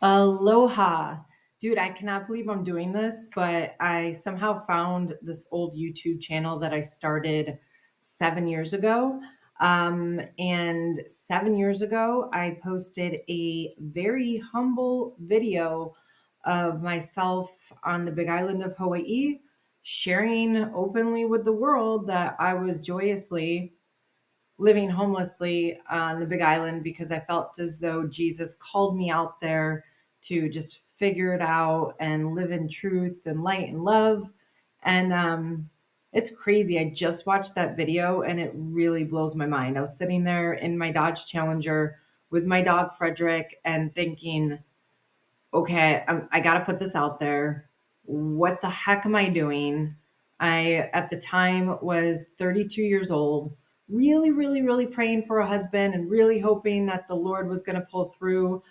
Aloha. Dude, I cannot believe I'm doing this, but I somehow found this old YouTube channel that I started 7 years ago. And 7 years ago, I posted a very humble video of myself on the big island of Hawaii, sharing openly with the world that I was joyously living homelessly on the big island because I felt as though Jesus called me out there to just figure it out and live in truth and light and love. And it's crazy. I just watched that video and it really blows my mind. I was sitting there in my Dodge Challenger with my dog Frederick and thinking, okay, I got to put this out there. What the heck am I doing? I, at the time, was 32 years old, really, really, really praying for a husband and really hoping that the Lord was going to pull through.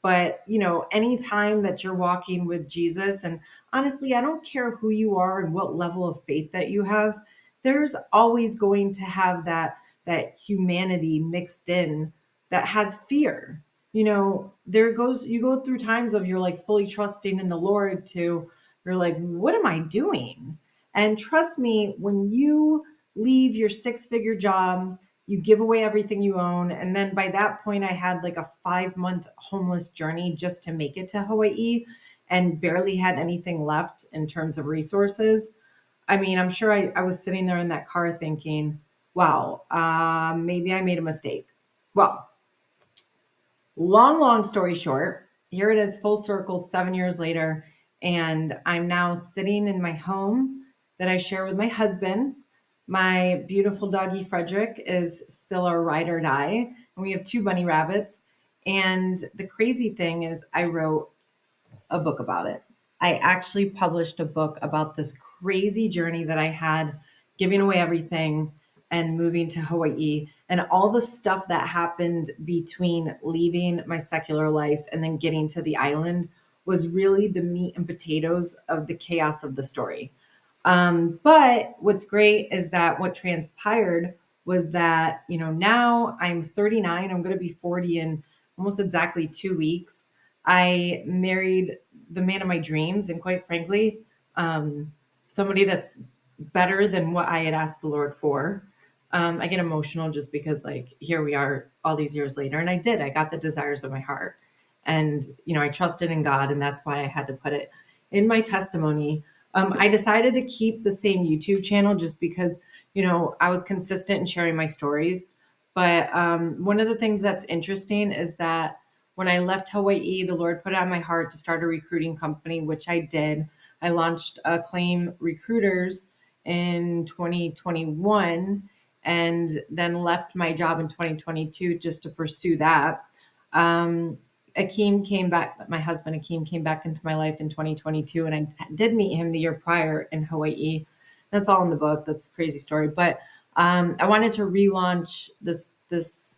But, anytime that you're walking with Jesus, and honestly, I don't care who you are and what level of faith that you have, there's always going to have that humanity mixed in that has fear. You go through times of you're like fully trusting in the Lord to you're like, what am I doing? And trust me, when you leave your six-figure job, you give away everything you own. And then by that point, I had like a 5-month homeless journey just to make it to Hawaii and barely had anything left in terms of resources. I mean, I'm sure I was sitting there in that car thinking, wow, maybe I made a mistake. Well, long story short, here it is full circle 7 years later. And I'm now sitting in my home that I share with my husband. My beautiful doggy Frederick is still our ride or die. And we have two bunny rabbits. And the crazy thing is, I wrote a book about it. I actually published a book about this crazy journey that I had giving away everything and moving to Hawaii and all the stuff that happened between leaving my secular life and then getting to the island was really the meat and potatoes of the chaos of the story. But what's great is that what transpired was that, now I'm 39, I'm going to be 40 in almost exactly 2 weeks. I married the man of my dreams, and quite frankly, somebody that's better than what I had asked the Lord for. I get emotional just because, like, here we are all these years later, and I did. I got the desires of my heart, and I trusted in God, and that's why I had to put it in my testimony. I decided to keep the same YouTube channel just because, I was consistent in sharing my stories. But one of the things that's interesting is that when I left Hawaii, the Lord put it on my heart to start a recruiting company, which I did. I launched Acclaimed Recruiters in 2021 and then left my job in 2022 just to pursue that. Um, Akeem came back, my husband Akeem came back into my life in 2022, and I did meet him the year prior in Hawaii. That's all in the book. That's a crazy story. But I wanted to relaunch this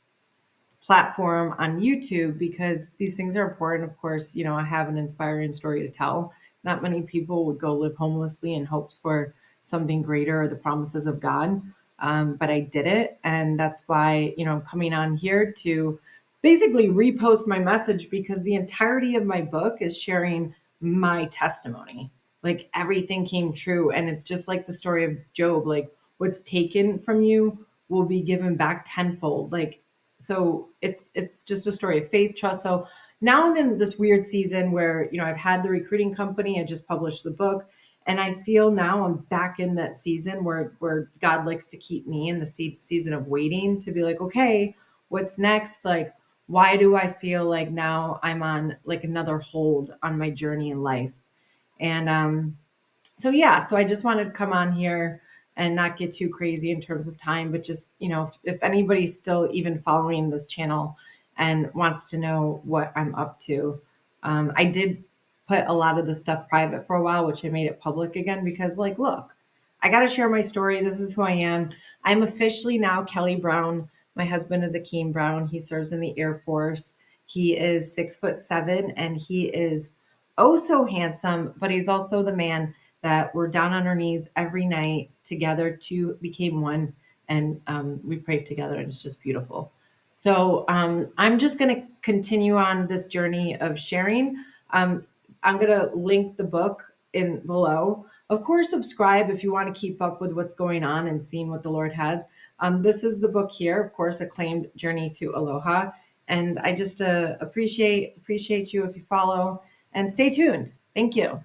platform on YouTube because these things are important. Of course, I have an inspiring story to tell. Not many people would go live homelessly in hopes for something greater or the promises of God. But I did it. And that's why, I'm coming on here to basically repost my message because the entirety of my book is sharing my testimony. Like everything came true. And it's just like the story of Job. Like what's taken from you will be given back tenfold. Like so it's just a story of faith, trust. So now I'm in this weird season where I've had the recruiting company, I just published the book, and I feel now I'm back in that season where God likes to keep me in the season of waiting to be like, okay, what's next? Like, why do I feel like now I'm on like another hold on my journey in life? And so yeah, so I just wanted to come on here and not get too crazy in terms of time, but just, if anybody's still even following this channel and wants to know what I'm up to, I did put a lot of the stuff private for a while, which I made it public again because, like, look, I got to share my story. This is who I am. I'm officially now Kelly Brown. My husband is Akeem Brown. He serves in the Air Force. He is 6'7" and he is oh so handsome, but he's also the man that we're down on our knees every night together to became one, and we prayed together, and it's just beautiful. So I'm just going to continue on this journey of sharing. I'm going to link the book in below. Of course, subscribe if you want to keep up with what's going on and seeing what the Lord has. This is the book here, of course, Acclaimed Journey to Aloha. And I just appreciate you if you follow and stay tuned. Thank you.